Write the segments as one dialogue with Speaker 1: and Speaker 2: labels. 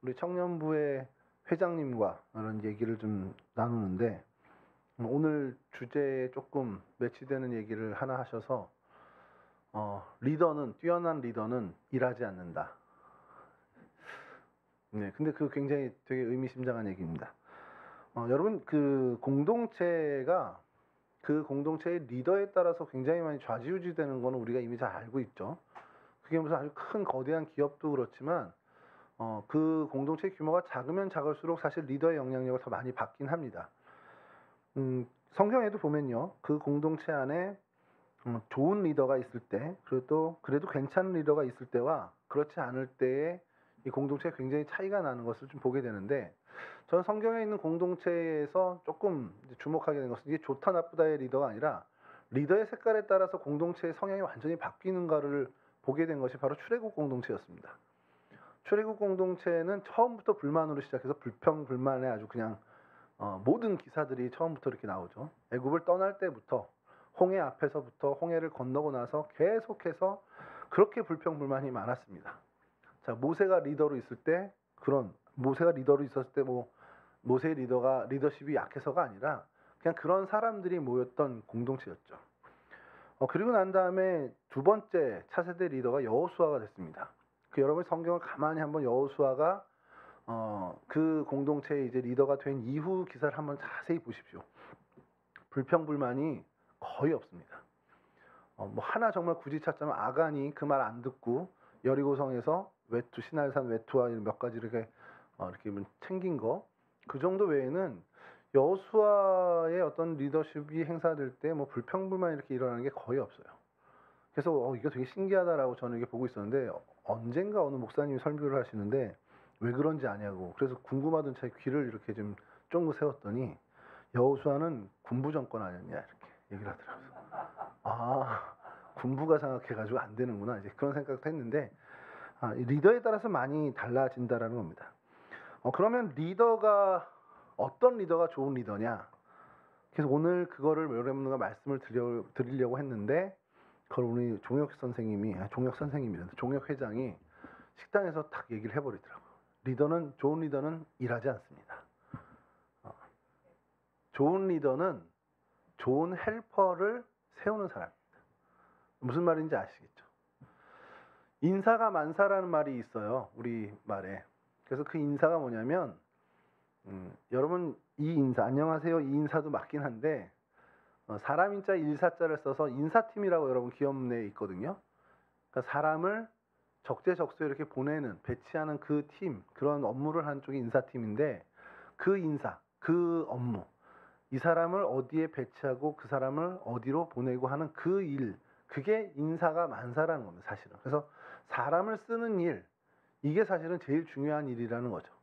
Speaker 1: 우리 청년부의 회장님과 이런 얘기를 좀 나누는데 오늘 주제에 조금 매치되는 얘기를 하나 하셔서 뛰어난 리더는 일하지 않는다. 네, 근데 그 굉장히 되게 의미심장한 얘기입니다. 여러분 그 공동체가 그 공동체의 리더에 따라서 굉장히 많이 좌지우지되는 거는 우리가 이미 잘 알고 있죠. 그게 무슨 아주 큰 거대한 기업도 그렇지만 그 공동체 규모가 작으면 작을수록 사실 리더의 영향력을 더 많이 받긴 합니다. 성경에도 보면요, 그 공동체 안에 좋은 리더가 있을 때, 그래도 괜찮은 리더가 있을 때와 그렇지 않을 때의 이 공동체가 굉장히 차이가 나는 것을 좀 보게 되는데, 저는 성경에 있는 공동체에서 조금 주목하게 된 것은 이게 좋다 나쁘다의 리더가 아니라 리더의 색깔에 따라서 공동체의 성향이 완전히 바뀌는가를 보게 된 것이 바로 출애굽 공동체였습니다. 출애굽 공동체는 처음부터 불만으로 시작해서 불평불만에 아주 그냥 모든 기사들이 처음부터 이렇게 나오죠. 애굽을 떠날 때부터 홍해 앞에서부터 홍해를 건너고 나서 계속해서 그렇게 불평불만이 많았습니다. 자, 모세가 리더로 있을 때 모세가 리더로 있었을 때 모세의 리더십이 약해서가 아니라 그냥 그런 사람들이 모였던 공동체였죠. 그리고 난 다음에 두 번째 차세대 리더가 여호수아가 됐습니다. 여러분 성경을 가만히 한번 여호수아가 그 공동체의 이제 리더가 된 이후 기사를 한번 자세히 보십시오. 불평불만이 거의 없습니다. 하나 정말 굳이 찾자면 아간이 그 말 안 듣고 여리고성에서 시날산 외투와 몇 가지 이렇게 챙긴 거, 그 정도 외에는 여호수아의 어떤 리더십이 행사될 때 불평불만이 이렇게 일어나는 게 거의 없어요. 그래서 이거 되게 신기하다라고 저는 이게 보고 있었는데 언젠가 어느 목사님이 설교를 하시는데 왜 그런지 아냐고, 그래서 궁금하던 차에 귀를 이렇게 좀 쫑긋 세웠더니 여호수아는 군부 정권 아니었냐 이렇게 얘기를 하더라고요. 아, 군부가 장악해가지고 안 되는구나, 이제 그런 생각도 했는데 리더에 따라서 많이 달라진다라는 겁니다. 그러면 어떤 리더가 좋은 리더냐? 그래서 오늘 그거를 여러분과 말씀을 드리려고 했는데 그걸 우리 종혁 회장이 식당에서 딱 얘기를 해버리더라고요. 좋은 리더는 일하지 않습니다. 좋은 리더는 좋은 헬퍼를 세우는 사람입니다. 무슨 말인지 아시겠죠? 인사가 만사라는 말이 있어요, 우리 말에. 그래서 그 인사가 뭐냐면 여러분 이 인사, 안녕하세요, 이 인사도 맞긴 한데 사람 인자 일사자를 써서 인사팀이라고 여러분 기업 내에 있거든요. 그러니까 사람을 적재적소에 이렇게 배치하는 그 팀, 그런 업무를 하는 쪽이 인사팀인데 그 인사, 그 업무, 이 사람을 어디에 배치하고 그 사람을 어디로 보내고 하는 그 일, 그게 인사가 만사라는 겁니다, 사실은. 그래서 사람을 쓰는 일, 이게 사실은 제일 중요한 일이라는 거죠.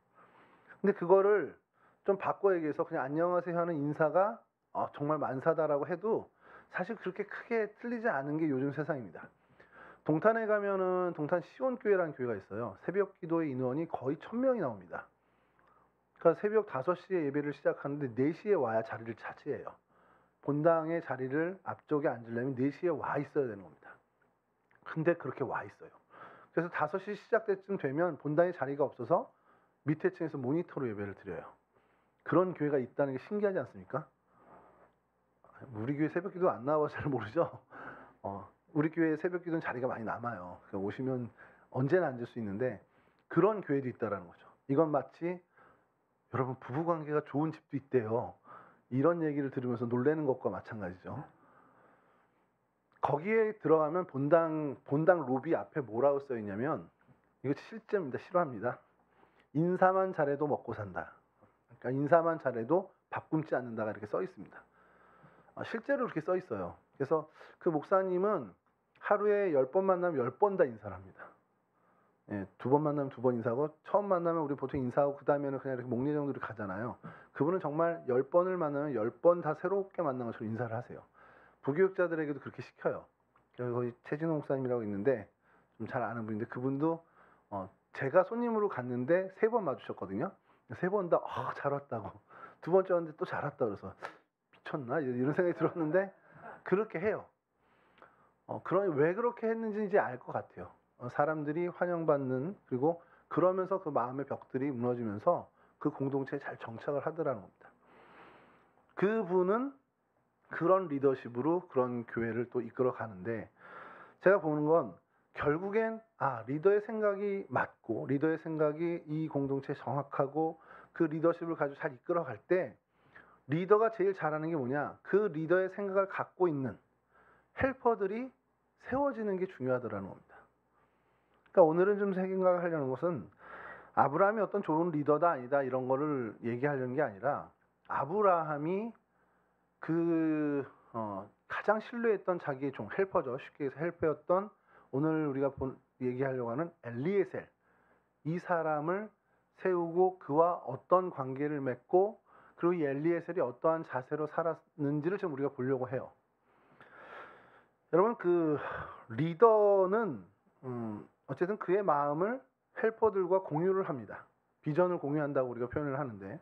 Speaker 1: 근데 그거를 좀 바꿔 얘기해서 그냥 안녕하세요 하는 인사가 정말 만사다라고 해도 사실 그렇게 크게 틀리지 않은 게 요즘 세상입니다. 동탄에 가면은 동탄 시온교회라는 교회가 있어요. 새벽 기도의 인원이 거의 1000명이 나옵니다. 그러니까 새벽 5시에 예배를 시작하는데 4시에 와야 자리를 차지해요. 본당의 자리를 앞쪽에 앉으려면 4시에 와 있어야 되는 겁니다. 근데 그렇게 와 있어요. 그래서 5시 시작 때쯤 되면 본당에 자리가 없어서 밑에 층에서 모니터로 예배를 드려요. 그런 교회가 있다는 게 신기하지 않습니까? 우리 교회 새벽 기도 안 나와서 잘 모르죠? 우리 교회 새벽 기도는 자리가 많이 남아요. 그러니까 오시면 언제나 앉을 수 있는데 그런 교회도 있다라는 거죠. 이건 마치 여러분 부부관계가 좋은 집도 있대요, 이런 얘기를 들으면서 놀라는 것과 마찬가지죠. 거기에 들어가면 본당 로비 앞에 뭐라고 써 있냐면, 이거 실제입니다. 실화입니다. 인사만 잘해도 먹고 산다. 그러니까 인사만 잘해도 밥 굶지 않는다가 이렇게 써 있습니다. 실제로 그렇게 써 있어요. 그래서 그 목사님은 하루에 10번 만나면 10번 다 인사를 합니다. 예, 2번 만나면 2번 인사하고, 처음 만나면 우리 보통 인사하고 그 다음에는 그냥 이렇게 목례 정도로 가잖아요. 그분은 정말 10번을 만나면 10번 다 새롭게 만난 것처럼 인사를 하세요. 부교육자들에게도 그렇게 시켜요. 거기 최진호 목사님이라고 있는데 좀 잘 아는 분인데, 그분도 제가 손님으로 갔는데 3번 마주쳤거든요. 3번 다 잘 왔다고, 2번째 왔는데 또 잘 왔다 그래서 미쳤나 이런 생각이 들었는데 그렇게 해요. 왜 그렇게 했는지 이제 알 것 같아요. 사람들이 환영받는, 그리고 그러면서 그 마음의 벽들이 무너지면서 그 공동체에 잘 정착을 하더라는 겁니다. 그분은 그런 리더십으로 그런 교회를 또 이끌어 가는데, 제가 보는 건 결국엔 리더의 생각이 맞고 리더의 생각이 이 공동체에 정확하고 그 리더십을 가지고 잘 이끌어 갈 때 리더가 제일 잘하는 게 뭐냐, 그 리더의 생각을 갖고 있는 헬퍼들이 세워지는 게 중요하더라는 겁니다. 그러니까 오늘은 좀 생각을 하려는 것은 아브라함이 어떤 좋은 리더다 아니다 이런 거를 얘기하려는 게 아니라, 아브라함이 가장 신뢰했던 자기의 종, 헬퍼죠. 쉽게 해서 헬퍼였던, 오늘 우리가 얘기하려고 하는 엘리에셀, 이 사람을 세우고 그와 어떤 관계를 맺고 그리고 이 엘리에셀이 어떠한 자세로 살았는지를 지금 우리가 보려고 해요. 여러분, 그 리더는 어쨌든 그의 마음을 헬퍼들과 공유를 합니다. 비전을 공유한다고 우리가 표현을 하는데,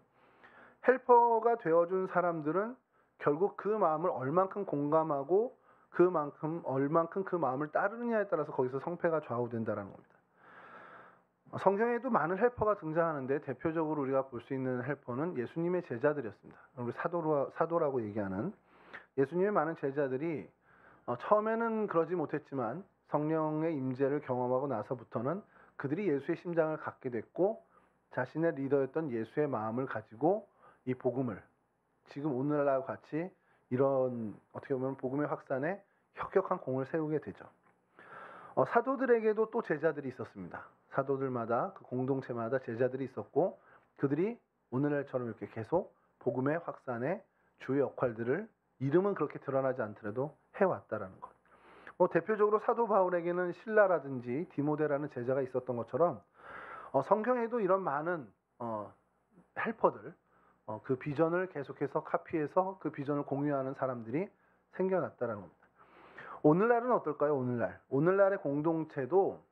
Speaker 1: 헬퍼가 되어준 사람들은 결국 그 마음을 얼만큼 공감하고 얼만큼 그 마음을 따르느냐에 따라서 거기서 성패가 좌우된다는 겁니다. 성경에도 많은 헬퍼가 등장하는데 대표적으로 우리가 볼 수 있는 헬퍼는 예수님의 제자들이었습니다. 우리 사도라고 얘기하는 예수님의 많은 제자들이 처음에는 그러지 못했지만 성령의 임재를 경험하고 나서부터는 그들이 예수의 심장을 갖게 됐고, 자신의 리더였던 예수의 마음을 가지고 이 복음을 지금 오늘날과 같이 이런 어떻게 보면 복음의 확산에 혁혁한 공을 세우게 되죠. 사도들에게도 또 제자들이 있었습니다. 사도들마다 그 공동체마다 제자들이 있었고, 그들이 오늘날처럼 이렇게 계속 복음의 확산에 주요 역할들을 이름은 그렇게 드러나지 않더라도 해왔다라는 것. 대표적으로 사도 바울에게는 실라라든지 디모데라는 제자가 있었던 것처럼 성경에도 이런 많은 헬퍼들, 그 비전을 계속해서 카피해서 그 비전을 공유하는 사람들이 생겨났다는 겁니다. 오늘날은 어떨까요? 오늘날의 공동체도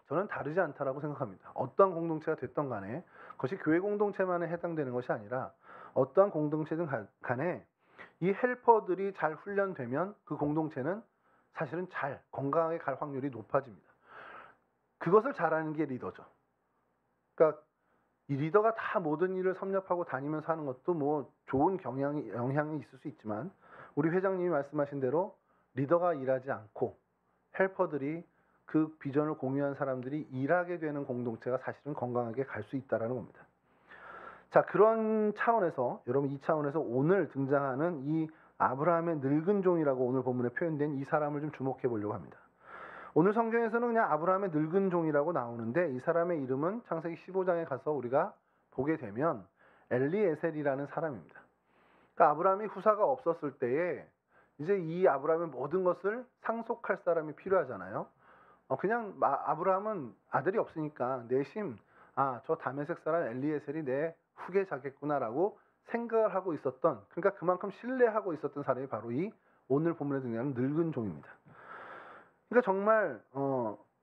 Speaker 1: 저는 다르지 않다라고 생각합니다. 어떠한 공동체가 됐던 간에 그것이 교회 공동체만에 해당되는 것이 아니라 어떠한 공동체든 간에 이 헬퍼들이 잘 훈련되면 그 공동체는 사실은 잘 건강하게 갈 확률이 높아집니다. 그것을 잘하는 게 리더죠. 그러니까 이 리더가 다 모든 일을 섭렵하고 다니면서 하는 것도 뭐 좋은 영향이 있을 수 있지만, 우리 회장님이 말씀하신 대로 리더가 일하지 않고 헬퍼들이 그 비전을 공유한 사람들이 일하게 되는 공동체가 사실은 건강하게 갈 수 있다는 겁니다. 자, 그런 차원에서 여러분, 이 차원에서 오늘 등장하는 이 아브라함의 늙은 종이라고 오늘 본문에 표현된 이 사람을 좀 주목해 보려고 합니다. 오늘 성경에서는 그냥 아브라함의 늙은 종이라고 나오는데, 이 사람의 이름은 창세기 15장에 가서 우리가 보게 되면 엘리에셀이라는 사람입니다. 그러니까 아브라함이 후사가 없었을 때에 이제 이 아브라함의 모든 것을 상속할 사람이 필요하잖아요. 그냥 아브라함은 아들이 없으니까 내심 저 다메섹 사람 엘리에셀이 내 후계자겠구나라고 생각을 하고 있었던, 그러니까 그만큼 신뢰하고 있었던 사람이 바로 이 오늘 본문에 등장하는 늙은 종입니다. 그러니까 정말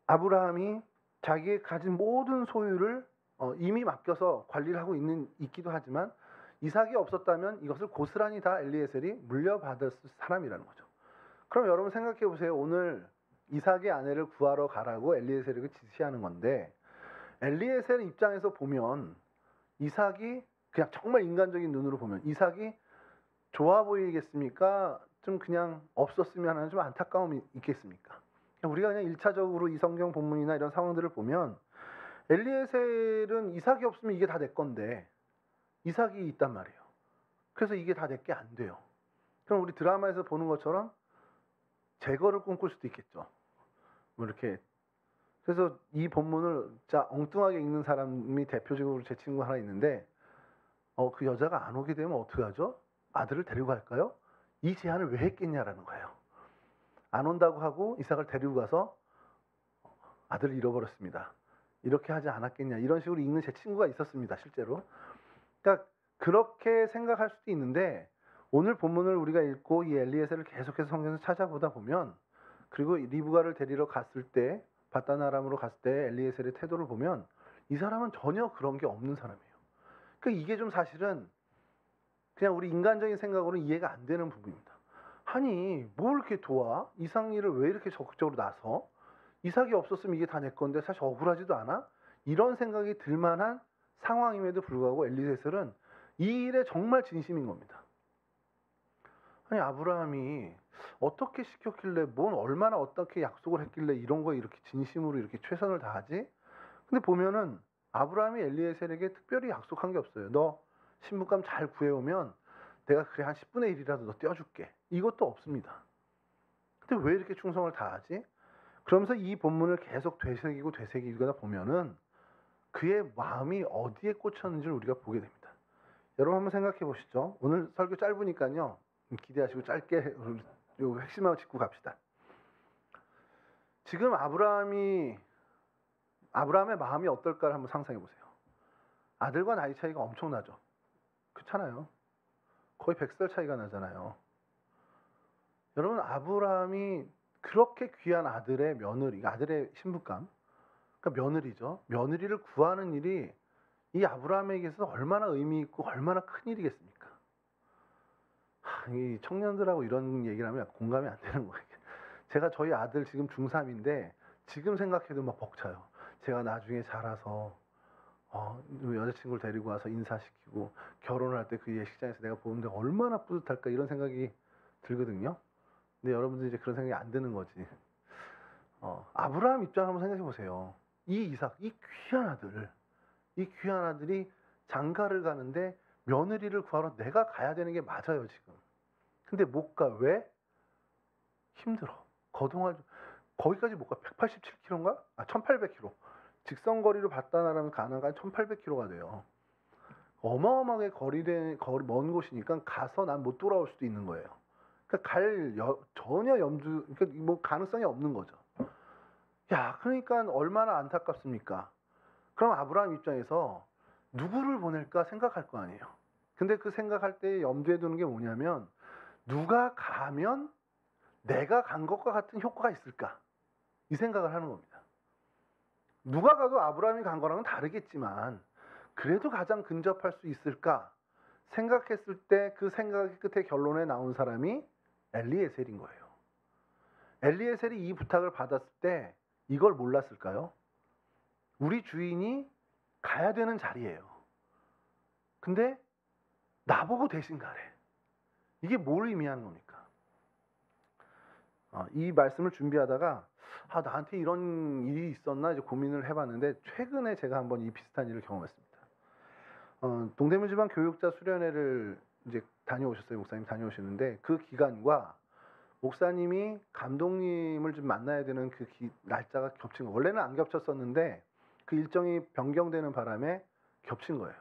Speaker 1: 아브라함이 자기의 가진 모든 소유를 이미 맡겨서 관리를 하고 있기도 하지만, 이삭이 없었다면 이것을 고스란히 다 엘리에셀이 물려받았을 사람이라는 거죠. 그럼 여러분 생각해 보세요. 오늘 이삭의 아내를 구하러 가라고 엘리에셀에게 지시하는 건데, 엘리에셀 입장에서 보면 이삭이 그냥 정말 인간적인 눈으로 보면 이삭이 좋아 보이겠습니까? 좀 그냥 없었으면 하는 좀 안타까움이 있겠습니까? 우리가 그냥 1차적으로 이 성경 본문이나 이런 상황들을 보면 엘리에셀은 이삭이 없으면 이게 다 내 건데 이삭이 있단 말이에요. 그래서 이게 다 내게 안 돼요. 그럼 우리 드라마에서 보는 것처럼 제거를 꿈꿀 수도 있겠죠. 뭐 이렇게. 그래서 이 본문을 진짜 엉뚱하게 읽는 사람이 대표적으로 제 친구 하나 있는데, 그 여자가 안 오게 되면 어떻게 하죠? 아들을 데리고 갈까요? 이 제안을 왜 했겠냐라는 거예요. 안 온다고 하고 이삭을 데리고 가서 아들을 잃어버렸습니다. 이렇게 하지 않았겠냐, 이런 식으로 읽는 제 친구가 있었습니다, 실제로. 그러니까 그렇게 생각할 수도 있는데, 오늘 본문을 우리가 읽고 이 엘리에셀을 계속해서 성경에서 찾아보다 보면, 그리고 리브가를 데리러 갔을 때, 바단 아람으로 갔을 때 엘리에셀의 태도를 보면 이 사람은 전혀 그런 게 없는 사람이에요. 그러니까 이게 좀 사실은 그냥 우리 인간적인 생각으로는 이해가 안 되는 부분입니다. 아니, 뭘 이렇게 도와? 이삭 일을 왜 이렇게 적극적으로 나서? 이삭이 없었으면 이게 다 내 건데 사실 억울하지도 않아? 이런 생각이 들만한 상황임에도 불구하고 엘리에셀은 이 일에 정말 진심인 겁니다. 아니 아브라함이 어떻게 시켰길래 뭔 얼마나 어떻게 약속을 했길래 이런 거에 이렇게 진심으로 이렇게 최선을 다하지? 근데 보면은 아브라함이 엘리에셀에게 특별히 약속한 게 없어요. 너 신부감 잘 구해오면 내가 그래 한 10분의 1이라도 너 떼어줄게. 이것도 없습니다. 근데 왜 이렇게 충성을 다하지? 그러면서 이 본문을 계속 되새기다 보면은 그의 마음이 어디에 꽂혔는지를 우리가 보게 됩니다. 여러분 한번 생각해 보시죠. 오늘 설교 짧으니까요. 기대하시고 짧게 요 핵심만 짚고 갑시다. 지금 아브라함의 마음이 어떨까를 한번 상상해 보세요. 아들과 나이 차이가 엄청나죠. 그렇잖아요. 거의 100살 차이가 나잖아요. 여러분 아브라함이 그렇게 귀한 아들의 며느리, 아들의 신부감, 그러니까 며느리죠. 며느리를 구하는 일이 이 아브라함에게 있어서 얼마나 의미 있고 얼마나 큰 일이겠습니까? 이 청년들하고 이런 얘기를 하면 공감이 안 되는 거예요. 제가 저희 아들 지금 중3인데 지금 생각해도 막 벅차요. 제가 나중에 자라서 여자친구를 데리고 와서 인사시키고 결혼을 할 때 그 예식장에서 내가 보는데 얼마나 뿌듯할까 이런 생각이 들거든요. 근데 여러분들 이제 그런 생각이 안 드는 거지. 아브라함 입장 한번 생각해 보세요. 이 이삭, 이 귀한 아들이 장가를 가는데 며느리를 구하러 내가 가야 되는 게 맞아요 지금. 근데 못 가. 왜? 힘들어. 거기까지 못 가. 187km인가? 1800km. 직선거리로 봤다 나라면 가나가 1800km가 돼요. 어마어마하게 먼 곳이니까 가서 난 못 돌아올 수도 있는 거예요. 그러니까 전혀 그러니까 뭐 가능성이 없는 거죠. 야, 그러니까 얼마나 안타깝습니까? 그럼 아브라함 입장에서 누구를 보낼까 생각할 거 아니에요. 근데 그 생각할 때 염두에 두는 게 뭐냐면 누가 가면 내가 간 것과 같은 효과가 있을까? 이 생각을 하는 겁니다. 누가 가도 아브라함이 간 거랑은 다르겠지만 그래도 가장 근접할 수 있을까 생각했을 때 그 생각의 끝에 결론에 나온 사람이 엘리에셀인 거예요. 엘리에셀이 이 부탁을 받았을 때 이걸 몰랐을까요? 우리 주인이 가야 되는 자리예요. 근데 나보고 대신 가래. 이게 뭘 의미하는 겁니까? 이 말씀을 준비하다가 나한테 이런 일이 있었나 이제 고민을 해봤는데 최근에 제가 한번 이 비슷한 일을 경험했습니다. 동대문 지방 교육자 수련회를 이제 다녀오셨어요. 목사님 다녀오시는데 그 기간과 목사님이 감독님을 좀 만나야 되는 그 날짜가 겹친 거예요. 원래는 안 겹쳤었는데 그 일정이 변경되는 바람에 겹친 거예요.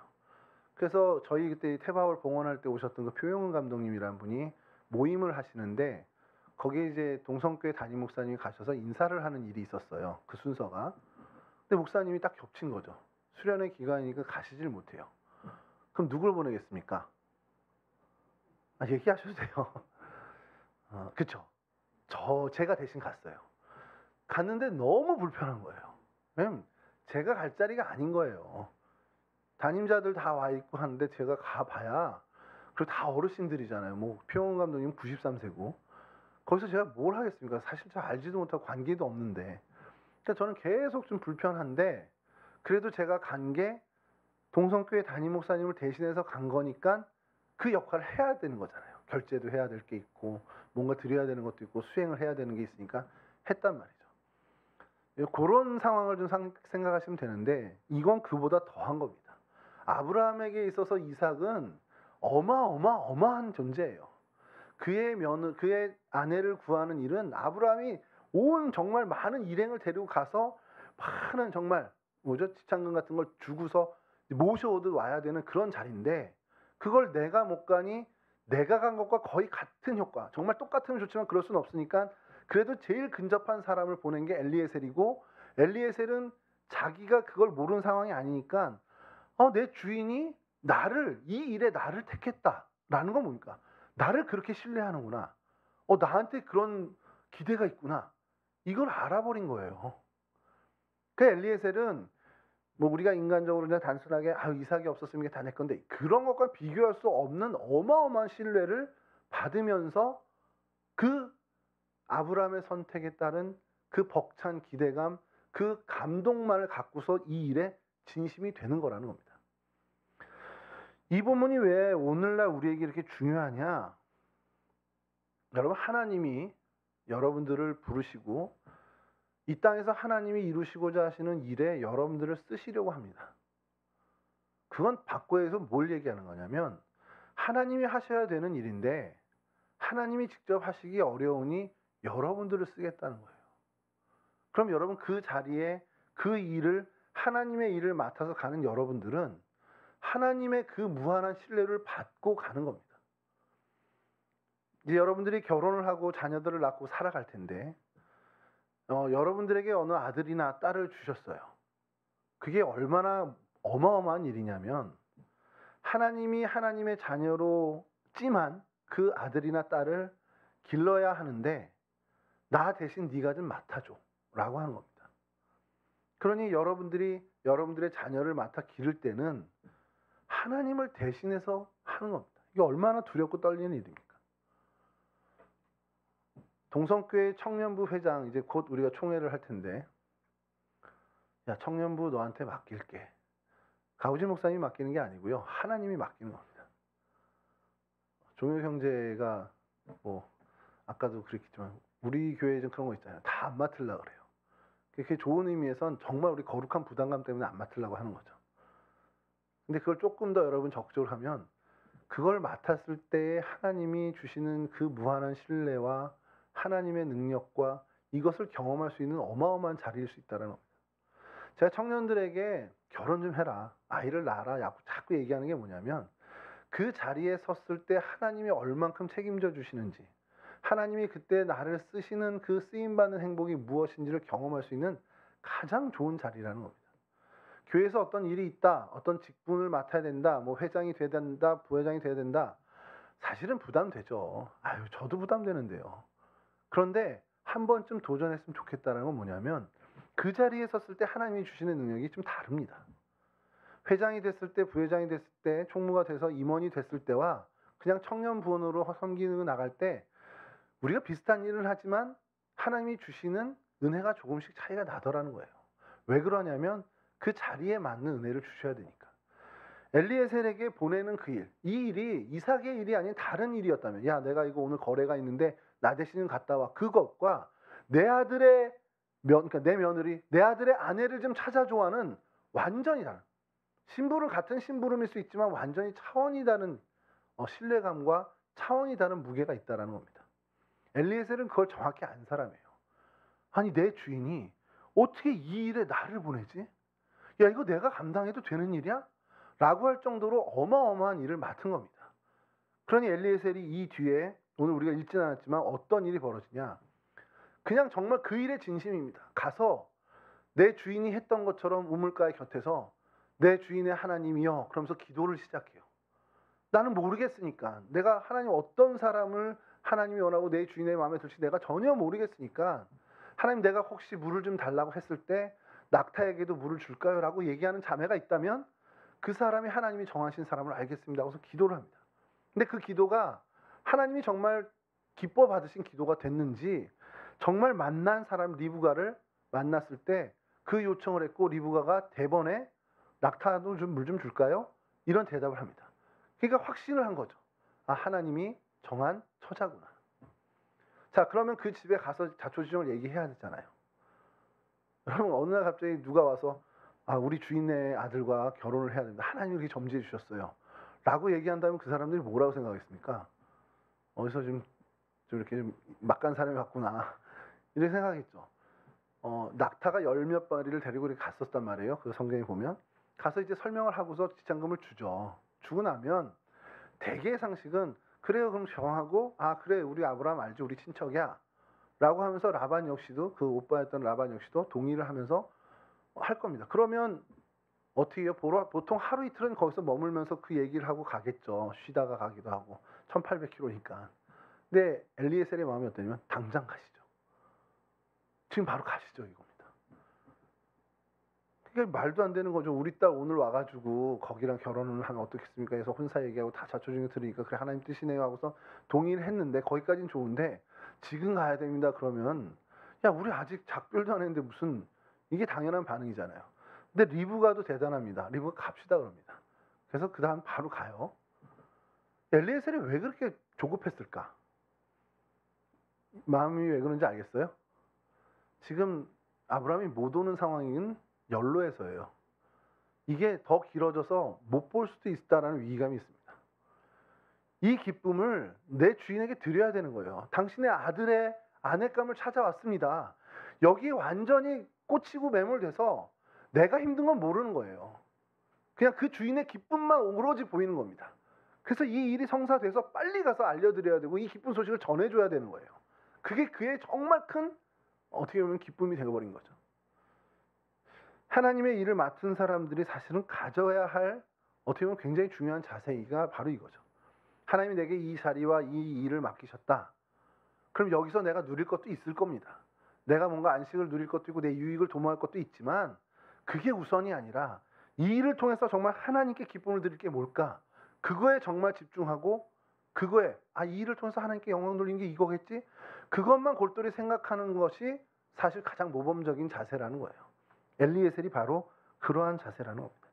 Speaker 1: 그래서 저희 그때 태바울 봉헌할 때 오셨던 그 표용은 감독님이라는 분이 모임을 하시는데 거기에 이제 동성교회 담임 목사님이 가셔서 인사를 하는 일이 있었어요. 그 순서가. 근데 목사님이 딱 겹친 거죠. 수련회 기간이니까 가시질 못해요. 그럼 누굴 보내겠습니까? 얘기하셔도 돼요. 그쵸. 제가 대신 갔어요. 갔는데 너무 불편한 거예요. 왜냐면 제가 갈 자리가 아닌 거예요. 담임자들 다 와 있고 하는데 제가 가봐야 그리고 다 어르신들이잖아요. 뭐 표홍 감독님 93세고 거기서 제가 뭘 하겠습니까? 사실 저 알지도 못하고 관계도 없는데. 그러니까 저는 계속 좀 불편한데 그래도 제가 간 게 동성교회 담임 목사님을 대신해서 간 거니까 그 역할을 해야 되는 거잖아요. 결제도 해야 될 게 있고 뭔가 드려야 되는 것도 있고 수행을 해야 되는 게 있으니까 했단 말이죠. 그런 상황을 좀 생각하시면 되는데 이건 그보다 더한 겁니다. 아브라함에게 있어서 이삭은 어마어마한 존재예요. 그의 아내를 구하는 일은 아브라함이 정말 많은 일행을 데리고 가서 많은 정말 지창금 같은 걸 주고서 모셔오듯 와야 되는 그런 자리인데 그걸 내가 못 가니 내가 간 것과 거의 같은 효과. 정말 똑같으면 좋지만 그럴 수는 없으니까 그래도 제일 근접한 사람을 보낸 게 엘리에셀이고 엘리에셀은 자기가 그걸 모르는 상황이 아니니까 내 주인이 이 일에 나를 택했다라는 건 뭡니까? 나를 그렇게 신뢰하는구나. 나한테 그런 기대가 있구나. 이걸 알아버린 거예요. 그 엘리에셀은 우리가 인간적으로 그냥 단순하게 이삭이 없었으면 이게 다 내 건데 그런 것과 비교할 수 없는 어마어마한 신뢰를 받으면서 그 아브라함의 선택에 따른 그 벅찬 기대감, 그 감동만을 갖고서 이 일에 진심이 되는 거라는 겁니다. 이 본문이 왜 오늘날 우리에게 이렇게 중요하냐? 여러분, 하나님이 여러분들을 부르시고 이 땅에서 하나님이 이루시고자 하시는 일에 여러분들을 쓰시려고 합니다. 그건 바꿔서 뭘 얘기하는 거냐면 하나님이 하셔야 되는 일인데 하나님이 직접 하시기 어려우니 여러분들을 쓰겠다는 거예요. 그럼 여러분, 그 자리에 그 일을, 하나님의 일을 맡아서 가는 여러분들은 하나님의 그 무한한 신뢰를 받고 가는 겁니다. 이제 여러분들이 결혼을 하고 자녀들을 낳고 살아갈 텐데 여러분들에게 어느 아들이나 딸을 주셨어요. 그게 얼마나 어마어마한 일이냐면 하나님이 하나님의 자녀로 찜한 그 아들이나 딸을 길러야 하는데 나 대신 네가 좀 맡아줘 라고 하는 겁니다. 그러니 여러분들이 여러분들의 자녀를 맡아 기를 때는 하나님을 대신해서 하는 겁니다. 이게 얼마나 두렵고 떨리는 일입니까? 동성교회 청년부 회장, 이제 곧 우리가 총회를 할 텐데, 야, 청년부 너한테 맡길게. 가우지 목사님이 맡기는 게 아니고요, 하나님이 맡기는 겁니다. 종혁 형제가 뭐 아까도 그랬겠지만 우리 교회에 좀 그런 거 있잖아요. 다 안 맡으려고 그래요. 그게 좋은 의미에선 정말 우리 거룩한 부담감 때문에 안 맡으려고 하는 거죠. 근데 그걸 조금 더 여러분 적극적으로 하면 그걸 맡았을 때 하나님이 주시는 그 무한한 신뢰와 하나님의 능력과 이것을 경험할 수 있는 어마어마한 자리일 수 있다는 겁니다. 제가 청년들에게 결혼 좀 해라, 아이를 낳아라 자꾸 얘기하는 게 뭐냐면 그 자리에 섰을 때 하나님이 얼만큼 책임져 주시는지, 하나님이 그때 나를 쓰시는 그 쓰임받는 행복이 무엇인지를 경험할 수 있는 가장 좋은 자리라는 겁니다. 교회에서 어떤 일이 있다, 어떤 직분을 맡아야 된다, 뭐 회장이 돼야 된다, 부회장이 돼야 된다, 사실은 부담되죠. 아유, 저도 부담되는데요. 그런데 한 번쯤 도전했으면 좋겠다는 건 뭐냐면 그 자리에 섰을 때 하나님이 주시는 능력이 좀 다릅니다. 회장이 됐을 때, 부회장이 됐을 때, 총무가 돼서 임원이 됐을 때와 그냥 청년 부원으로 섬기고 나갈 때 우리가 비슷한 일을 하지만 하나님이 주시는 은혜가 조금씩 차이가 나더라는 거예요. 왜 그러냐면 그 자리에 맞는 은혜를 주셔야 되니까. 엘리에셀에게 보내는 그 일, 이 일이 이삭의 일이 아닌 다른 일이었다면, 야, 내가 이거 오늘 거래가 있는데 나 대신 갔다 와, 그것과 내 아들의 그러니까 내 며느리, 내 아들의 아내를 좀 찾아줘하는 완전히 다른, 심부름 같은 심부름일 수 있지만 완전히 차원이 다른 신뢰감과 차원이 다른 무게가 있다라는 겁니다. 엘리에셀은 그걸 정확히 안 사람이에요. 아니, 내 주인이 어떻게 이 일에 나를 보내지? 야, 이거 내가 감당해도 되는 일이야? 라고 할 정도로 어마어마한 일을 맡은 겁니다. 그러니 엘리에셀이 이 뒤에 오늘 우리가 읽지는 않았지만 어떤 일이 벌어지냐, 그냥 정말 그 일에 진심입니다. 가서 내 주인이 했던 것처럼 우물가의 곁에서 내 주인의 하나님이여 그러면서 기도를 시작해요. 나는 모르겠으니까, 내가 하나님 어떤 사람을 하나님이 원하고 내 주인의 마음에 들지 내가 전혀 모르겠으니까 하나님, 내가 혹시 물을 좀 달라고 했을 때 낙타에게도 물을 줄까요? 라고 얘기하는 자매가 있다면 그 사람이 하나님이 정하신 사람을 알겠습니다 하고서 기도를 합니다. 근데 그 기도가 하나님이 정말 기뻐 받으신 기도가 됐는지, 정말 만난 사람 리브가를 만났을 때 그 요청을 했고 리브가가 대번에 낙타도 좀 물 좀 줄까요? 이런 대답을 합니다. 그러니까 확신을 한 거죠. 아, 하나님이 정한 처자구나. 자, 그러면 그 집에 가서 자초지종을 얘기해야 되잖아요. 여러분, 어느 날 갑자기 누가 와서 아, 우리 주인의 아들과 결혼을 해야 됩니다. 하나님이 이렇게 점지해 주셨어요. 라고 얘기한다면 그 사람들이 뭐라고 생각하겠습니까? 어디서 좀 이렇게 좀 막간 사람이 왔구나. 이렇게 생각했죠. 낙타가 열몇 마리를 데리고 이렇게 갔었단 말이에요. 그 성경에 보면. 가서 이제 설명을 하고서 지참금을 주죠. 주고 나면 대개의 상식은 그래요, 그럼 정하고, 아, 그래, 우리 아브라함 알지, 우리 친척이야 라고 하면서 라반 역시도, 그 오빠였던 라반 역시도 동의를 하면서 할 겁니다. 그러면 어떻게 해요? 보통 하루 이틀은 거기서 머물면서 그 얘기를 하고 가겠죠. 쉬다가 가기도 하고. 1800km니까. 근데 엘리에셀의 마음이 어떠냐면 당장 가시죠. 지금 바로 가시죠, 이겁니다. 그게 말도 안 되는 거죠. 우리 딸 오늘 와가지고 거기랑 결혼을 하면 어떻겠습니까? 해서 혼사 얘기하고 다 자초지종을 들으니까 그래, 하나님 뜻이네요 하고서 동의를 했는데 거기까지는 좋은데 지금 가야 됩니다. 그러면 야, 우리 아직 작별도 안 했는데 무슨 이게 당연한 반응이잖아요. 근데 리브가도 대단합니다. 리브가 갑시다 그럽니다. 그래서 그 다음 바로 가요. 엘리에셀이 왜 그렇게 조급했을까? 마음이 왜 그런지 알겠어요? 지금 아브라함이 못 오는 상황인 연로에서예요. 이게 더 길어져서 못 볼 수도 있다라는 위기감이 있습니다. 이 기쁨을 내 주인에게 드려야 되는 거예요. 당신의 아들의 아내감을 찾아왔습니다. 여기에 완전히 꽂히고 매몰돼서 내가 힘든 건 모르는 거예요. 그냥 그 주인의 기쁨만 오로지 보이는 겁니다. 그래서 이 일이 성사돼서 빨리 가서 알려드려야 되고 이 기쁜 소식을 전해줘야 되는 거예요. 그게 그의 정말 큰 어떻게 보면 기쁨이 되어버린 거죠. 하나님의 일을 맡은 사람들이 사실은 가져야 할 어떻게 보면 굉장히 중요한 자세가 바로 이거죠. 하나님이 내게 이 자리와 이 일을 맡기셨다. 그럼 여기서 내가 누릴 것도 있을 겁니다. 내가 뭔가 안식을 누릴 것도 있고 내 유익을 도모할 것도 있지만 그게 우선이 아니라 이 일을 통해서 정말 하나님께 기쁨을 드릴 게 뭘까? 그거에 정말 집중하고 그거에 이 일을 통해서 하나님께 영광 돌리는 게 이거겠지? 그것만 골똘히 생각하는 것이 사실 가장 모범적인 자세라는 거예요. 엘리에셀이 바로 그러한 자세라는 겁니다.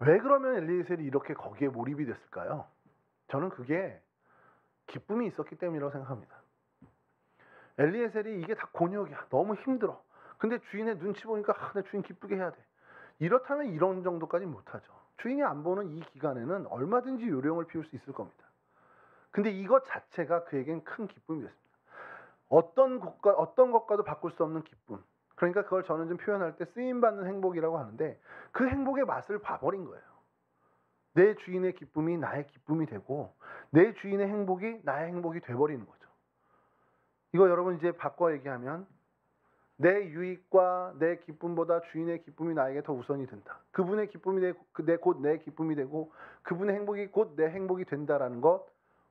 Speaker 1: 왜 그러면 엘리에셀이 이렇게 거기에 몰입이 됐을까요? 저는 그게 기쁨이 있었기 때문이라고 생각합니다. 엘리에셀이 이게 다 곤욕이야. 너무 힘들어. 근데 주인의 눈치 보니까 내 주인 기쁘게 해야 돼. 이렇다면 이런 정도까지 못하죠. 주인이 안 보는 이 기간에는 얼마든지 요령을 피울 수 있을 겁니다. 근데 이것 자체가 그에겐 큰 기쁨이 됐습니다. 어떤 것과도 바꿀 수 없는 기쁨. 그러니까 그걸 저는 좀 표현할 때 쓰임받는 행복이라고 하는데 그 행복의 맛을 봐버린 거예요. 내 주인의 기쁨이 나의 기쁨이 되고 내 주인의 행복이 나의 행복이 돼버리는 거죠. 이거 여러분 이제 바꿔 얘기하면 내 유익과 내 기쁨보다 주인의 기쁨이 나에게 더 우선이 된다. 그분의 기쁨이 곧 내 기쁨이 되고 그분의 행복이 곧 내 행복이 된다라는 것,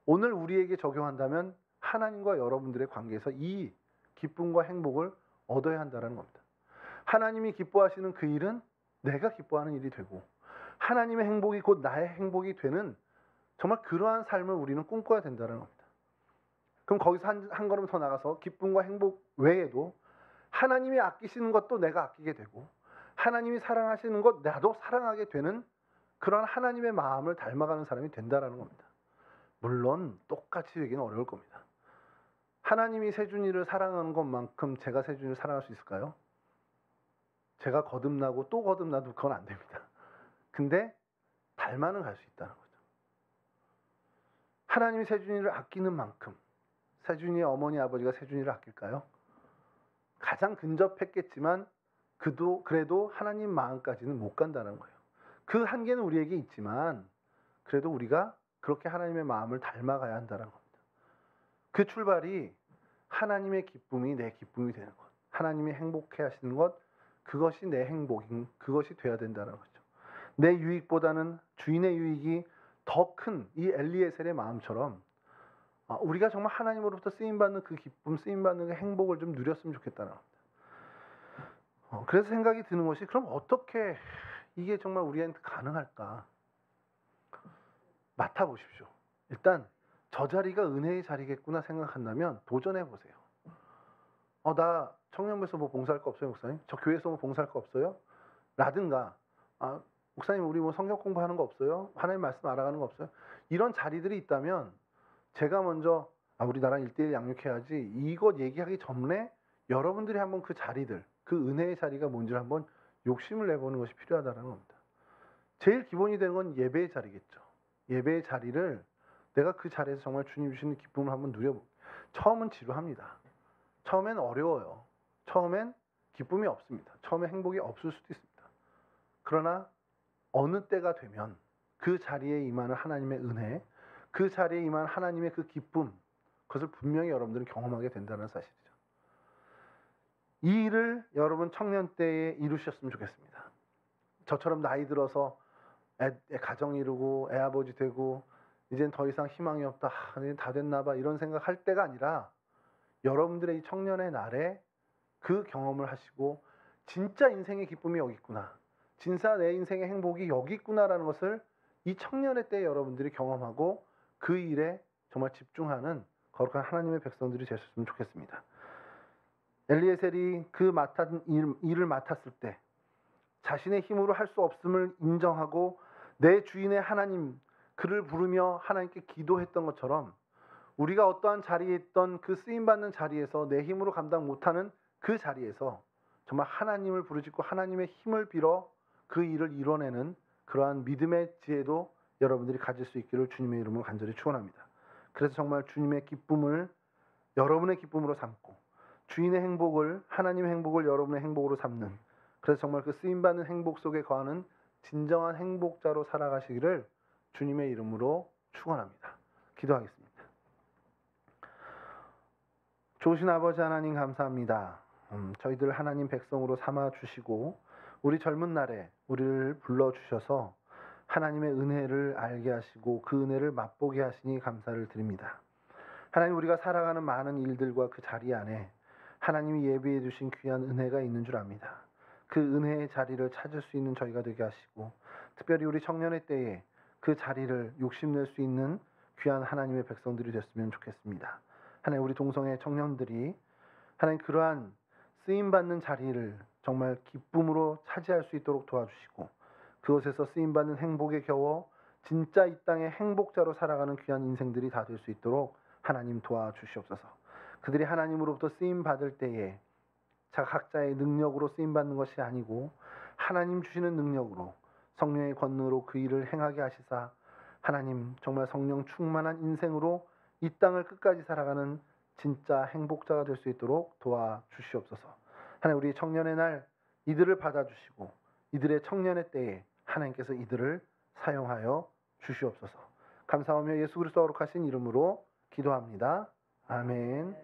Speaker 1: 오늘 우리에게 적용한다면 하나님과 여러분들의 관계에서 이 기쁨과 행복을 얻어야 한다는 겁니다. 하나님이 기뻐하시는 그 일은 내가 기뻐하는 일이 되고 하나님의 행복이 곧 나의 행복이 되는 정말 그러한 삶을 우리는 꿈꿔야 된다는 겁니다. 그럼 거기서 한 걸음 더 나가서 기쁨과 행복 외에도 하나님이 아끼시는 것도 내가 아끼게 되고 하나님이 사랑하시는 것 나도 사랑하게 되는 그런 하나님의 마음을 닮아가는 사람이 된다는 겁니다. 물론 똑같이 되기는 어려울 겁니다. 하나님이 세준이를 사랑하는 것만큼 제가 세준이를 사랑할 수 있을까요? 제가 거듭나고 또 거듭나도 그건 안 됩니다. 근데 닮아는 갈 수 있다는 거죠. 하나님이 세준이를 아끼는 만큼 세준이의 어머니 아버지가 세준이를 아낄까요? 가장 근접했겠지만 그래도 하나님 마음까지는 못 간다는 거예요. 그 한계는 우리에게 있지만 그래도 우리가 그렇게 하나님의 마음을 닮아가야 한다는 겁니다. 그 출발이 하나님의 기쁨이 내 기쁨이 되는 것, 하나님이 행복해 하시는 것, 그것이 내 행복인 그것이 돼야 된다는 거죠. 내 유익보다는 주인의 유익이 더 큰 이 엘리에셀의 마음처럼 우리가 정말 하나님으로부터 쓰임받는 그 기쁨, 쓰임받는 그 행복을 좀 누렸으면 좋겠다는 겁니다. 그래서 생각이 드는 것이 그럼 어떻게 이게 정말 우리한테 가능할까? 맡아보십시오. 일단 저 자리가 은혜의 자리겠구나 생각한다면 도전해 보세요. 나 청년부에서 뭐 봉사할 거 없어요, 목사님? 저 교회에서 뭐 봉사할 거 없어요? 라든가 목사님 우리 뭐 성경 공부하는 거 없어요? 하나님 말씀 알아가는 거 없어요? 이런 자리들이 있다면 제가 먼저 우리 나랑 1:1 양육해야지 이것 얘기하기 전에 여러분들이 한번 그 자리들, 그 은혜의 자리가 뭔지를 한번 욕심을 내보는 것이 필요하다는 겁니다. 제일 기본이 되는 건 예배의 자리겠죠. 예배의 자리를 내가 그 자리에서 정말 주님 주시는 기쁨을 한번 누려보고, 처음은 지루합니다. 처음엔 어려워요. 처음엔 기쁨이 없습니다. 처음엔 행복이 없을 수도 있습니다. 그러나 어느 때가 되면 그 자리에 임하는 하나님의 은혜, 그 자리에 임한 하나님의 그 기쁨, 그것을 분명히 여러분들은 경험하게 된다는 사실이죠. 이 일을 여러분 청년 때에 이루셨으면 좋겠습니다. 저처럼 나이 들어서 가정 이루고 애 아버지 되고 이젠 더 이상 희망이 없다, 이제 다 됐나 봐 이런 생각할 때가 아니라 여러분들의 이 청년의 날에 그 경험을 하시고 진짜 인생의 기쁨이 여기 있구나, 진짜 내 인생의 행복이 여기 있구나라는 것을 이 청년의 때에 여러분들이 경험하고 그 일에 정말 집중하는 거룩한 하나님의 백성들이 되셨으면 좋겠습니다. 엘리에셀이 그 맡은 일을 맡았을 때 자신의 힘으로 할 수 없음을 인정하고 내 주인의 하나님, 그를 부르며 하나님께 기도했던 것처럼 우리가 어떠한 자리에 있던 그 쓰임받는 자리에서 내 힘으로 감당 못하는 그 자리에서 정말 하나님을 부르짖고 하나님의 힘을 빌어 그 일을 이뤄내는 그러한 믿음의 지혜도 여러분들이 가질 수 있기를 주님의 이름으로 간절히 축원합니다. 그래서 정말 주님의 기쁨을 여러분의 기쁨으로 삼고 주인의 행복을, 하나님의 행복을 여러분의 행복으로 삼는, 그래서 정말 그 쓰임받는 행복 속에 거하는 진정한 행복자로 살아가시기를 주님의 이름으로 축원합니다. 기도하겠습니다. 좋으신 아버지 하나님 감사합니다. 저희들 하나님 백성으로 삼아 주시고 우리 젊은 날에 우리를 불러주셔서 하나님의 은혜를 알게 하시고 그 은혜를 맛보게 하시니 감사를 드립니다. 하나님, 우리가 살아가는 많은 일들과 그 자리 안에 하나님이 예비해 주신 귀한 은혜가 있는 줄 압니다. 그 은혜의 자리를 찾을 수 있는 저희가 되게 하시고 특별히 우리 청년의 때에 그 자리를 욕심낼 수 있는 귀한 하나님의 백성들이 됐으면 좋겠습니다. 하나님, 우리 동성애 청년들이 하나님 그러한 쓰임받는 자리를 정말 기쁨으로 차지할 수 있도록 도와주시고 그곳에서 쓰임받는 행복에 겨워 진짜 이 땅의 행복자로 살아가는 귀한 인생들이 다 될 수 있도록 하나님 도와주시옵소서. 그들이 하나님으로부터 쓰임받을 때에 각자의 능력으로 쓰임받는 것이 아니고 하나님 주시는 능력으로 성령의 권능으로 그 일을 행하게 하시사 하나님 정말 성령 충만한 인생으로 이 땅을 끝까지 살아가는 진짜 행복자가 될 수 있도록 도와주시옵소서. 하나님, 우리 청년의 날 이들을 받아주시고 이들의 청년의 때에 하나님께서 이들을 사용하여 주시옵소서. 감사하며 예수 그리스도 거룩하신 이름으로 기도합니다. 아멘.